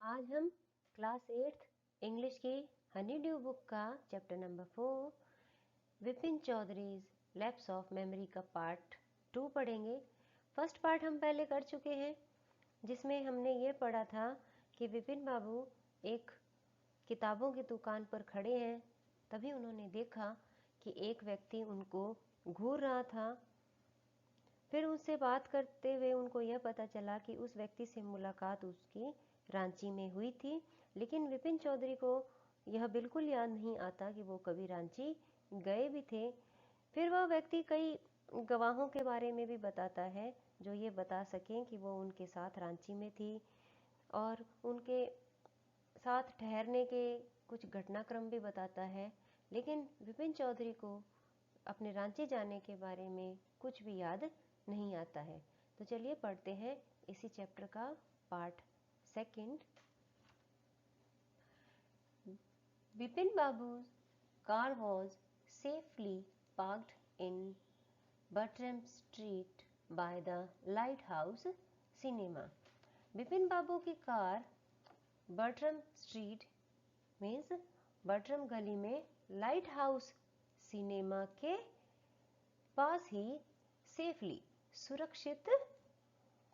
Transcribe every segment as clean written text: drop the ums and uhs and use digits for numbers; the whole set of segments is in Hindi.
आज हम क्लास 8th इंग्लिश की हनी ड्यू बुक का chapter number 4 Vipin Chowdhury's lapse of memory का पार्ट 2 पढ़ेंगे। फर्स्ट पार्ट हम पहले कर चुके हैं, जिसमें हमने ये पढ़ा था कि विपिन बाबू एक किताबों की दुकान पर खड़े हैं। तभी उन्होंने देखा कि एक व्यक्ति उनको घूर रहा था। फिर उससे बात करते हुए उनको यह पता चला कि उस व्यक्ति से मुलाकात उसकी रांची में हुई थी, लेकिन विपिन चौधरी को यह बिल्कुल याद नहीं आता कि वो कभी रांची गए भी थे। फिर वह व्यक्ति कई गवाहों के बारे में भी बताता है जो ये बता सकें कि वो उनके साथ रांची में थी, और उनके साथ ठहरने के कुछ घटनाक्रम भी बताता है। लेकिन विपिन चौधरी को अपने रांची जाने के बारे में कुछ भी याद नहीं आता है। तो चलिए पढ़ते हैं इसी चैप्टर का part 2। Bipin Babu's car was safely parked in Bertram Street by the Lighthouse Cinema. Bipin Babu की car Bertram street means Bertram गली में लाइट हाउस सिनेमा के पास ही सेफली सुरक्षित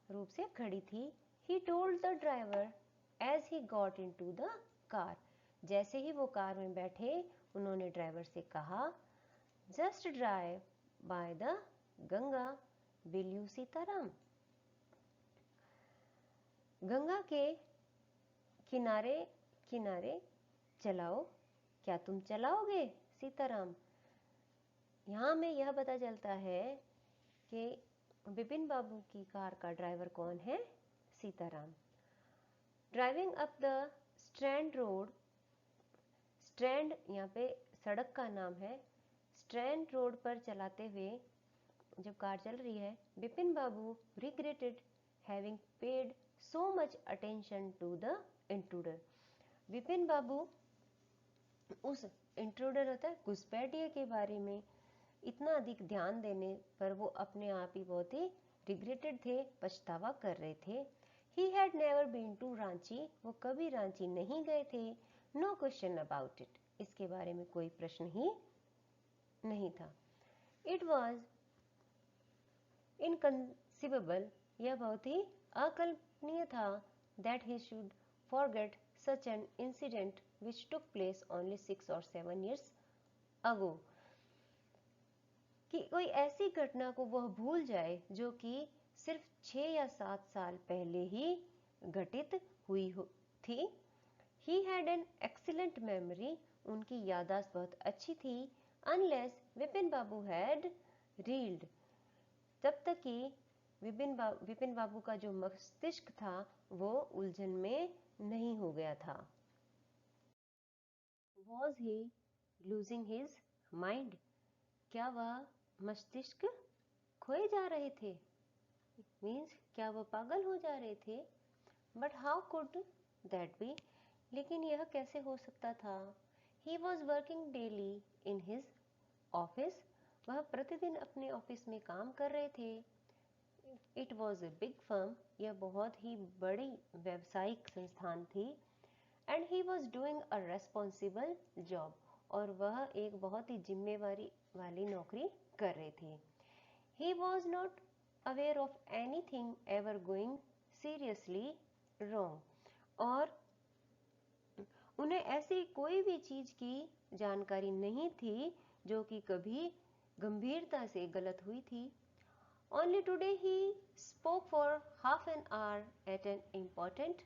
रूप से खड़ी थी। He told the driver as he got into the car. जैसे ही वो कार में बैठे उन्होंने ड्राइवर से कहा, just drive by the Ganga, will you Sitaram. Ganga के किनारे किनारे चलाओ, क्या तुम चलाओगे सीताराम। यहाँ में यह पता चलता है कि बिपिन बाबू की कार का ड्राइवर कौन है, Sitaram. Driving up the strand road, strand यहाँ पे सड़क का नाम है। स्ट्रैंड रोड पर चलाते हुए जब कार चल रही है, Bipin Babu regretted having paid so much attention to the intruder. Bipin Babu उस इंट्रूडर होता है घुसपैठिए के बारे में इतना अधिक ध्यान देने पर वो अपने आप ही बहुत ही रिग्रेटेड थे, पछतावा कर रहे थे। He had never been to Ranchi, वो कभी रांची नहीं गए थे। नो क्वेश्चन अबाउट इट, इसके बारे में कोई प्रश्न ही नहीं था। इट वॉज इनकंसीवेबल, यह बहुत ही अकल्पनीय था, that he should forget such an incident which took place only 6 or 7 years अगो, कि कोई ऐसी घटना को वह भूल जाए जो कि सिर्फ 6 या 7 साल पहले ही घटित हुई थी। He had an excellent memory, उनकी याददाश्त बहुत अच्छी थी। Unless Vipin Babu had reeled, जब तक कि विपिन बाबू का जो मस्तिष्क था वो उलझन में नहीं हो गया था। Was he losing his mind, क्या वह मस्तिष्क खोए जा रहे थे, मीन्स क्या वह पागल हो जा रहे थे। But how could that be, लेकिन यह कैसे हो सकता था। He was working daily in his office, वह प्रतिदिन अपने ऑफिस में काम कर रहे थे। It was a big firm, यह बहुत ही बड़ी व्यावसायिक संस्थान थी। And he was doing a responsible job, और वह एक बहुत ही जिम्मेवारी वाली नौकरी कर रहे थे। He was not aware of anything ever going seriously wrong, और उन्हें ऐसी कोई भी चीज की जानकारी नहीं थी जो कि कभी गंभीरता से गलत हुई थी। Only today he spoke for half an hour at an important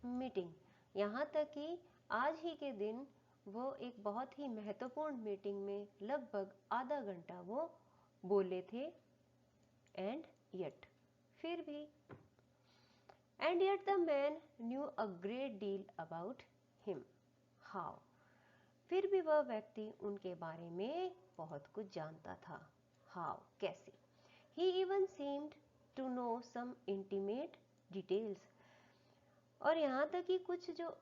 meeting, यहाँ तक कि आज ही के दिन वो एक बहुत ही महत्वपूर्ण मीटिंग में लगभग आधा घंटा वो बोले थे। एंड येट, फिर भी, and yet the man new a great deal about him. How, फिर भी वह व्यक्ति उनके बारे में बहुत कुछ जानता था। हाउ, कैसे। He even seemed to know some intimate details, और यहाँ तक कि कुछ जो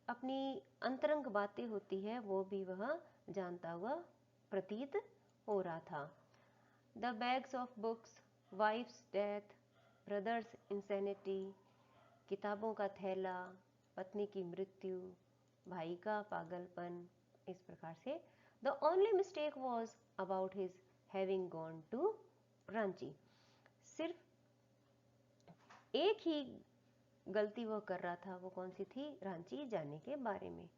अपनी अंतरंग बातें होती है वो भी वह जानता हुआ प्रतीत हो रहा था। The bags of books, wife's death, brother's insanity, किताबों का थैला, पत्नी की मृत्यु, भाई का पागलपन, इस प्रकार से the only mistake was about his having gone to Ranchi. सिर्फ एक ही गलती वो कर रहा था, वो कौन सी थी? रांची जाने के बारे में।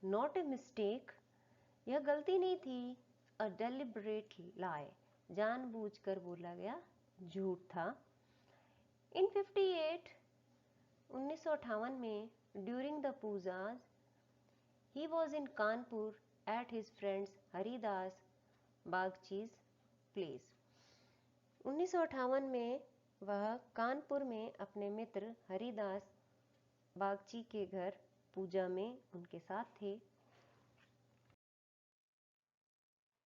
नॉट ए मिस्टेक, यह गलती नहीं थी। अ डेलिबरेट लाई, जानबूझकर बोला गया झूठ था। इन 58, 1958 में, during the pujas, he was in Kanpur at his friend's Haridas Bagchi's place. 1958 में वह कानपुर में अपने मित्र हरिदास बागची के घर पूजा में उनके साथ थे।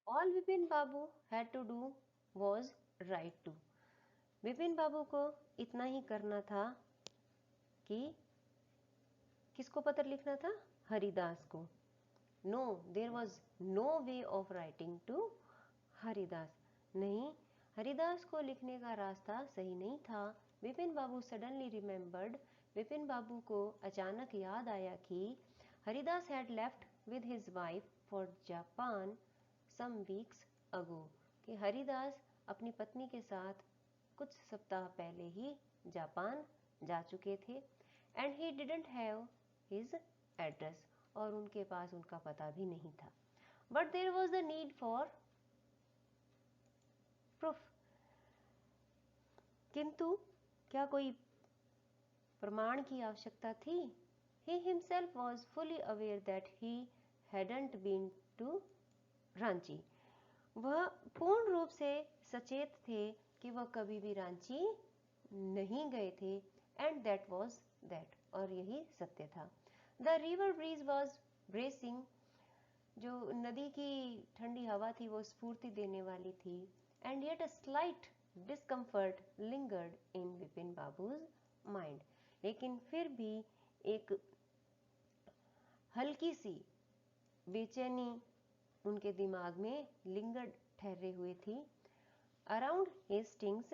All Vipin Babu had to do was write to. Vipin Babu को इतना ही करना था कि किसको पत्र लिखना था? हरिदास को। No, there was no way of writing to Haridas. नहीं, हरिदास को लिखने का रास्ता सही नहीं था। विपिन बाबू सडनली रिमेंबर्ड, विपिन बाबू को अचानक याद आया कि Haridas had left with his wife for Japan some weeks ago, कि हरिदास अपनी पत्नी के साथ कुछ सप्ताह पहले ही जापान जा चुके थे। And he didn't have his address, और उनके पास उनका पता भी नहीं था। But there was the need for proof, किंतु क्या कोई प्रमाण की आवश्यकता थी? He himself was fully aware that he hadn't been to Ranchi. वह पूर्ण रूप से सचेत थे कि वह कभी भी रांची नहीं गए थे। एंड दैट वॉज दैट, और यही सत्य था। The river breeze was bracing, जो नदी की ठंडी हवा थी वो स्फूर्ति देने वाली थी। And yet a slight discomfort lingered in Vipin babus mind, लेकिन फिर भी एक हल्की सी बेचैनी उनके दिमाग में लिंगर्ड ठहरे हुए थी। अराउंड हेस्टिंग्स,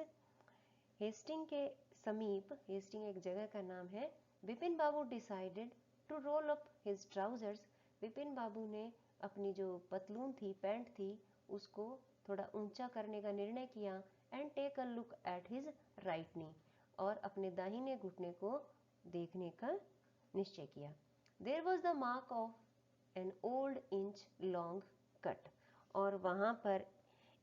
हेस्टिंग के समीप, हेस्टिंग एक जगह का नाम है, Vipin Babu decided to roll up his trousers. Vipin Babu ने अपनी जो पतलून थी, पैंट थी, उसको थोड़ा ऊंचा करने का निर्णय किया। And take a look at his right knee, और अपने दाहिने घुटने को देखने का निश्चय किया। There was the mark of an old inch long cut, और वहां पर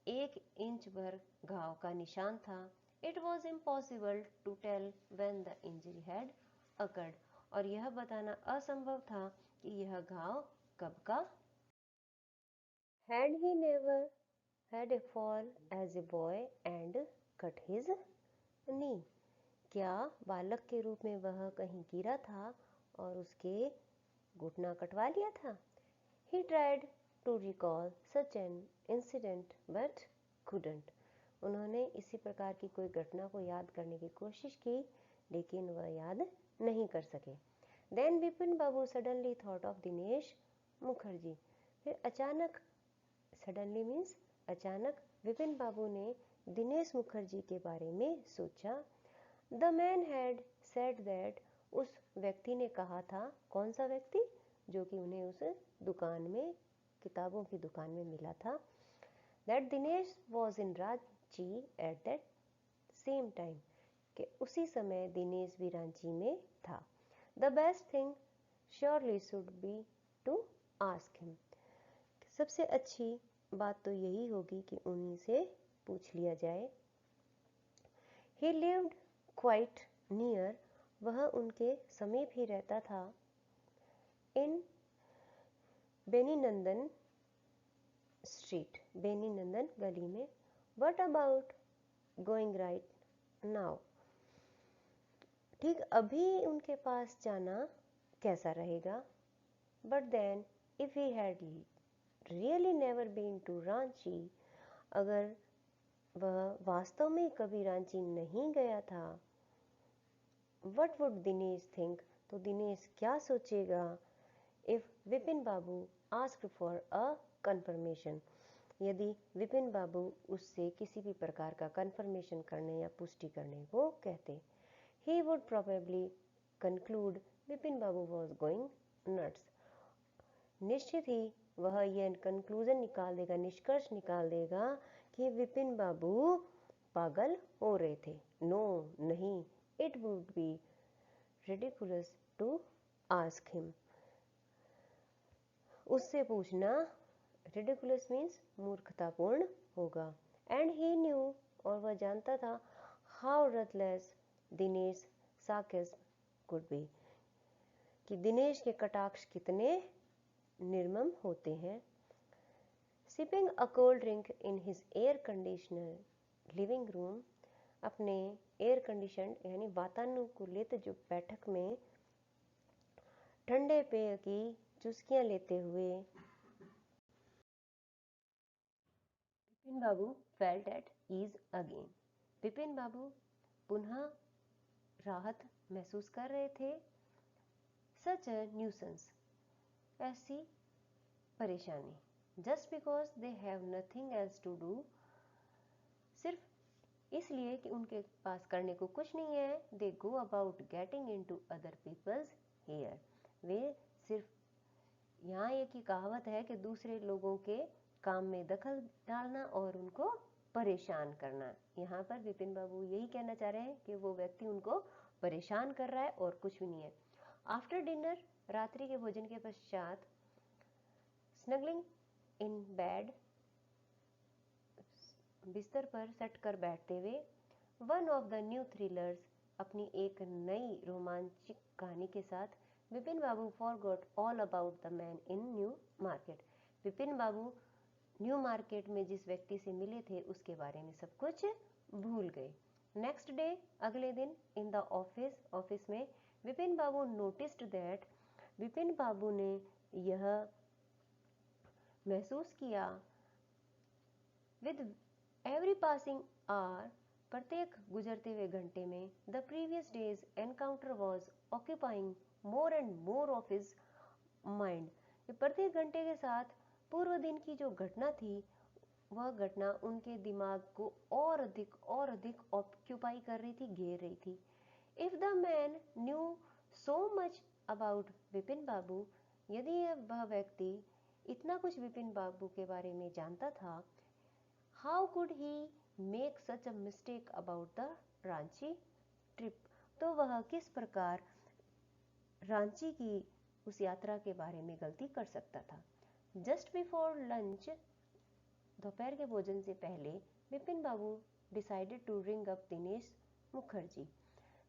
1 इंच भर घाव का निशान था। It was impossible to tell when the injury had occurred, और यह बताना असंभव था कि यह घाव कब का। Had he never had a fall as a boy and cut his knee? क्या बालक के रूप में वह कहीं गिरा था और उसके घुटना कटवा लिया था? He tried to recall such an incident but couldn't. उन्होंने इसी प्रकार की कोई घटना को याद करने की कोशिश की, लेकिन वह याद नहीं कर सके। Then Vipin Babu suddenly thought of Dinesh Mukherjee. फिर अचानक, सडनली मीन्स अचानक, विपिन बाबू ने दिनेश मुखर्जी के बारे में सोचा। The man had said that, उस व्यक्ति ने कहा था। कौन सा व्यक्ति? जो कि उन्हें उस दुकान में, किताबों की दुकान में मिला था। That Dinesh was in Ranchi at that same time, कि उसी समय दिनेश भी रांची में था। The best thing surely should be to ask him, सबसे अच्छी बात तो यही होगी कि उन्हीं से पूछ लिया जाए। He lived quite near, वह उनके समीप ही रहता था। In बेनीनंदन स्ट्रीट, बेनीनंदन गली में। What about going right now? ठीक अभी उनके पास जाना कैसा रहेगा? But then if he had really never been to Ranchi, अगर वह वास्तव में कभी रांची नहीं गया था, What would दिनेश think? तो दिनेश क्या सोचेगा? If Vipin Babu asked for a confirmation, यदि विपिन बाबू उससे किसी भी प्रकार का confirmation करने या पुष्टि करने को कहते। He would probably conclude Bipin Babu was going nuts. निश्चित ही वह यह कंक्लूजन निकाल देगा, निष्कर्ष निकाल देगा कि विपिन बाबू पागल हो रहे थे. नो नहीं, it would be ridiculous to ask him. उससे पूछना रिडिकुलस मीन्स मूर्खतापूर्ण होगा. एंड ही न्यू, और वह जानता था, how ruthless Dinesh sarcasm could be, कि दिनेश के कटाक्ष कितने निर्मम होते हैं. Sipping a cold drink in his air conditioner living room, अपने एयर कंडीशन यानी वातानुकूलित जो बैठक में ठंडे पेय की चुस्कियां लेते हुए Vipin Babu felt at ease again. Vipin Babu पुनः राहत महसूस कर रहे थे. सच अ न्यूसेंस, ऐसी परेशानी. Just because they have nothing else to do, सिर्फ इसलिए कि उनके पास करने को कुछ नहीं है. They go about getting into other people's hair. वे सिर्फ, यहाँ एक ही कहावत है कि दूसरे लोगों के काम में दखल डालना और उनको परेशान करना. यहाँ पर विपिन बाबू यही कहना चाह रहे हैं कि वो व्यक्ति उनको परेशान कर रहा है और कुछ भी नहीं है. आफ्टर डिनर, रात्रि के भोजन के पश्चात, स्नगलिंग इन बेड, बिस्तर पर सट कर बैठते हुए, one of the new thrillers, अपनी एक नई रोमांचक कहानी के साथ, Vipin Babu forgot all about the man in New Market. Vipin Babu New Market में जिस व्यक्ति से मिले थे उसके बारे में सब कुछ भूल गए. नेक्स्ट डे, अगले दिन, इन द ऑफिस में, विपिन बाबू नोटिस्ड दैट, विपिन बाबू ने यह महसूस किया, विद एवरी पासिंग आवर, प्रत्येक गुजरते हुए घंटे में, the previous days encounter was occupying more and more of his mind. प्रत्येक घंटे के साथ पूर्व दिन की जो घटना थी, वह घटना उनके दिमाग को और अधिक ऑक्यूपाई कर रही थी, घेर रही थी. If the man knew so much about Vipin Babu, यदि वह व्यक्ति इतना कुछ विपिन बाबू के बारे में जानता था, how could he make such a mistake about the Ranchi trip, तो वह किस प्रकार रांची की उस यात्रा के बारे में गलती कर सकता था. जस्ट बिफोर लंच, दोपहर के भोजन से पहले, Vipin Babu decided to ring up Dinesh Mukherjee.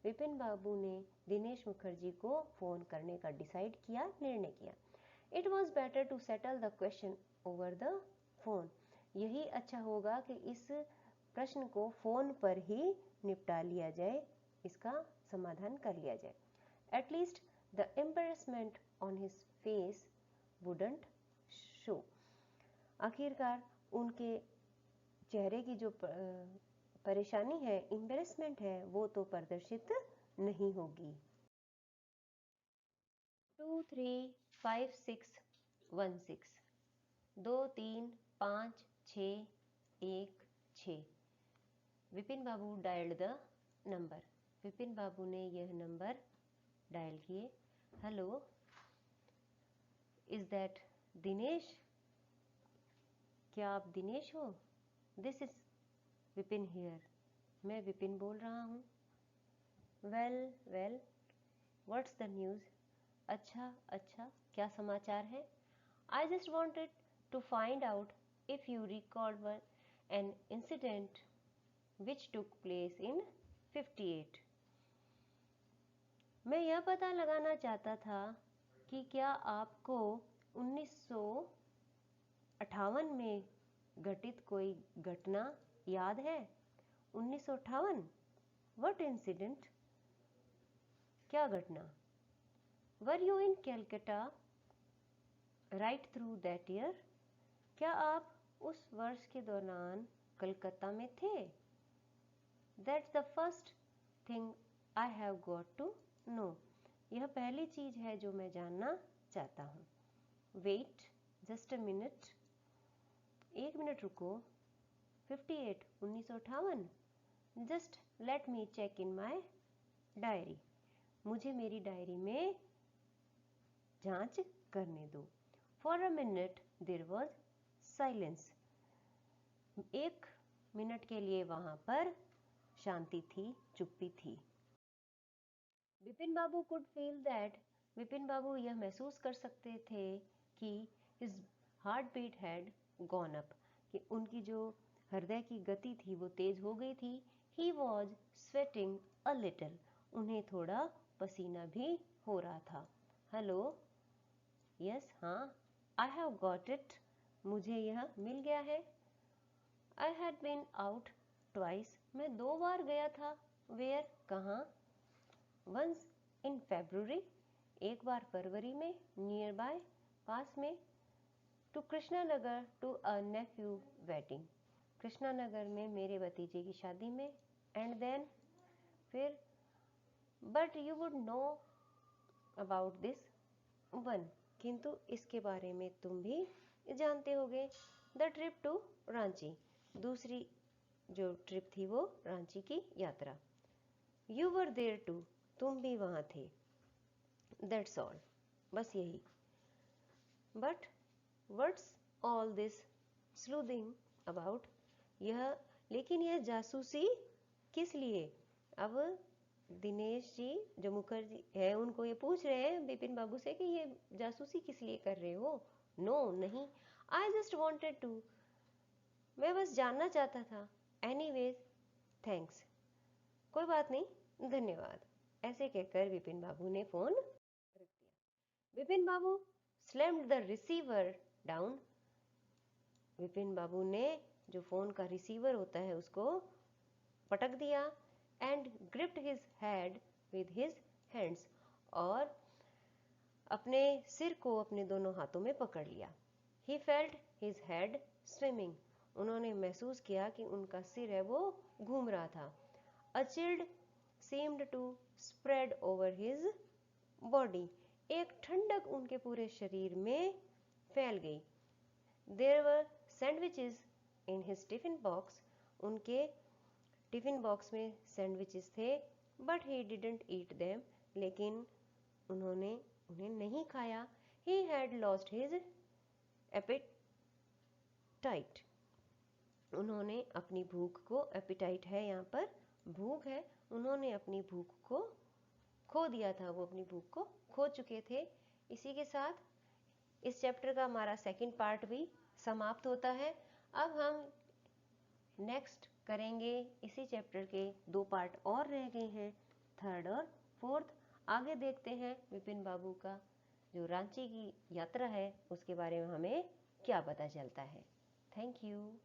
Vipin Babu ने दिनेश मुखर्जी को फोन करने का डिसाइड किया, निर्णय किया. It was better to settle the question over the phone. यही अच्छा होगा कि इस प्रश्न को फोन पर ही निपटा लिया जाए, इसका समाधान कर लिया जाए. At least the embarrassment on his face wouldn't show. आखिरकार उनके चेहरे की जो परेशानी है, एम्बेरसमेंट है, वो तो प्रदर्शित नहीं होगी. 2 3 5 6 1 6 2 3 5 6 1 6. Vipin Babu dialled the number. Vipin Babu ने यह नंबर डायल किए. Hello, is that Dinesh? क्या आप दिनेश हो? This is Vipin here. मैं विपिन बोल रहा हूँ. Well, what's the news? अच्छा, क्या समाचार है? I just wanted to find out if you recall an incident which took place in 58. मैं यह पता लगाना चाहता था कि क्या आपको 1958 में घटित कोई घटना याद है? 1958? What incident? क्या घटना? Were you in Calcutta right through that year? क्या आप उस वर्ष के दौरान कलकत्ता में थे? That's the first thing I have got to know. यह पहली चीज है जो मैं जानना चाहता हूँ. Wait, just a minute. एक मिनट रुको. 58, 1958. Just let me check in my diary. मुझे मेरी डायरी में जांच करने दो। For a minute there was silence. 1 minute के लिए वहां पर शांति थी, चुप्पी थी। Vipin Babu could feel that, Vipin Babu यह महसूस कर सकते थे कि his heartbeat had gone up, कि उनकी जो हृदय की गति थी वो तेज हो गई थी। He was sweating a little, उन्हें थोड़ा पसीना भी हो रहा था। हेलो, यस, हाँ, आई हैव गॉट इट, मुझे यह मिल गया है। I had been out twice, मैं 2 बार गया था। वेयर, कहाँ? वंस इन February, एक बार फरवरी में, नियर बाय, पास में, to Krishnanagar to a nephew wedding, Krishnanagar में मेरे भतीजे की शादी में। एंड देन, फिर, but you would know about this one, किंतु इसके बारे में तुम भी जानते होगे। द ट्रिप टू रांची, दूसरी जो ट्रिप थी वो रांची की यात्रा। यू वर देयर टू, तुम भी वहां थे। दैट्स ऑल, बस यही। But what's all this sleuthing about, यह, लेकिन यह जासूसी किस लिए? अब दिनेश जी जो मुखर्जी है उनको ये पूछ रहे हैं विपिन बाबू से कि ये जासूसी किस लिए कर रहे हो? नो, नहीं, आई जस्ट वॉन्टेड टू, मैं बस जानना चाहता था। एनीवेज, थैंक्स, कोई बात नहीं, धन्यवाद, ऐसे कहकर विपिन बाबू ने फोन रख दिया। Vipin Babu slammed the receiver down, Vipin Babu ने जो फोन का रिसीवर होता है उसको पटक दिया। And gripped his head with his hands, और अपने सिर को अपने दोनों हाथों में पकड़ लिया। He felt his head swimming, उन्होंने महसूस किया कि उनका सिर है वो घूम रहा था। अ chilled seemed to spread over his body, एक ठंडक उनके पूरे शरीर में फैल गई। There were sandwiches in his tiffin box, उनके टिफिन बॉक्स में सैंडविचेस थे। But he didn't eat them, लेकिन उन्होंने उन्हें नहीं खाया। He had lost his appetite, उन्होंने अपनी भूख को, एपिटाइट है यहाँ पर, भूख है, उन्होंने अपनी भूख को खो दिया था, वो अपनी भूख को खो चुके थे। इसी के साथ इस चैप्टर का हमारा सेकंड पार्ट भी समाप्त होता है। अब हम नेक्स्ट करेंगे, इसी चैप्टर के 2 पार्ट और रह गए हैं, 3rd और 4th। आगे देखते हैं विपिन बाबू का जो रांची की यात्रा है उसके बारे में हमें क्या पता चलता है। Thank you.